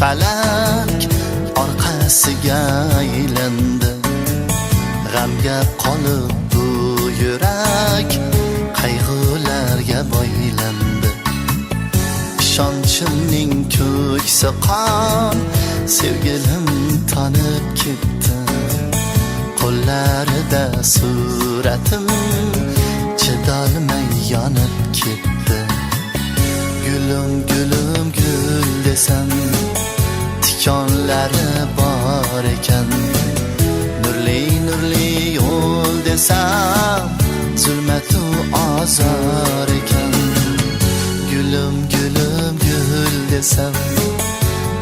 falak orqasiga aylandi. G'amga qolib bu yurak qayg'ularga boylandi. Ishonchimning ko'ksi qon, sevgilim tanib ketdi. Qo'llarida suratim chidolmay yonib ketdi. Gulum gulum gul desam, tikonlari bor ekan. Nurli nurli yo'l desam, zulmatu azor ekan. Gulum gulum gul desam,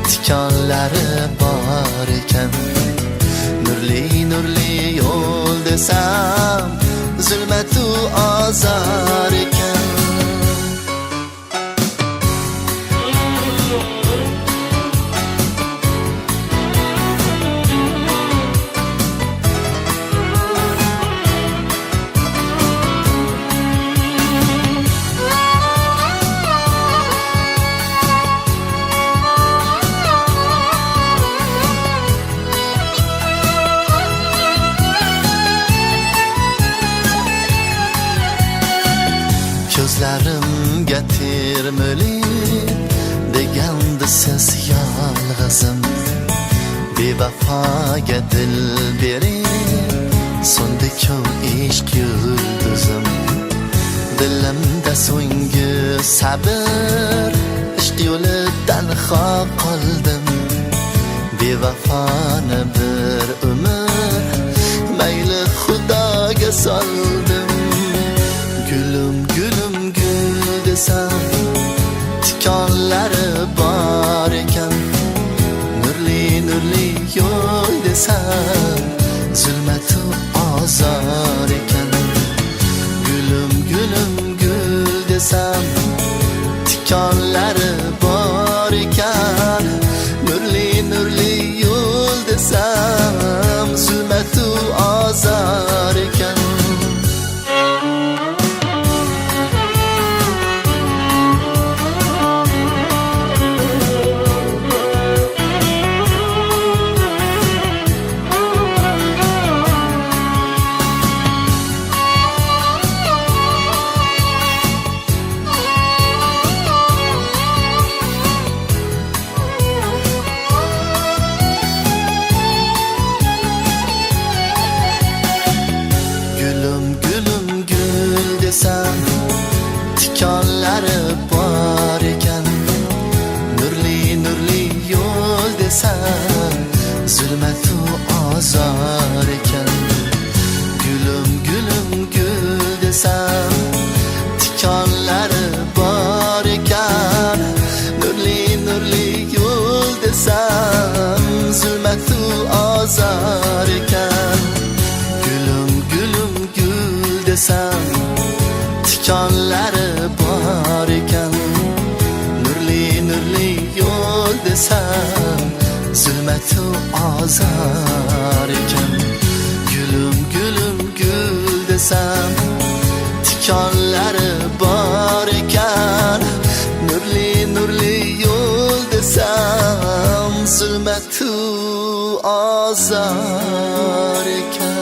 tikonlari bor ekan. Nurli nurli yo'l desam, zulmatu azor ekan. Ko'zlarimga termuli degandi siz yolg'izim. Bevafoga dil berib so'ndi-ku ishq yulduzim. Dilimda so'nggi sabr, ishq yo'lidan qoldim. Bevafoni bir umr mayli xudoga soldim. Gulum gulum gul desam, tikonlari bor ekan. Nurli nurli yo'l desam, zulmatu azor ekan. Gulum gulum gul desam, tikonlari bor ekan. Nurli nurli yo'l desam, zulmatu azor ekan. Tikonlari bor ekan. Nurli nurli yo'l desam, zulmatu azor ekan. Gulum gulum gul desam, tikonlari bor ekan. Nurli nurli yo'l desam, zulmatu azor ekan. Gulum gulum gul desam, tikonlari bor ekan. Nurli nurli yo'l desam, zulmatu azor ekan. Gulum gulum gul desam, tikonlari bor ekan. Nurli nurli yo'l desam, zulmatu azor ekan.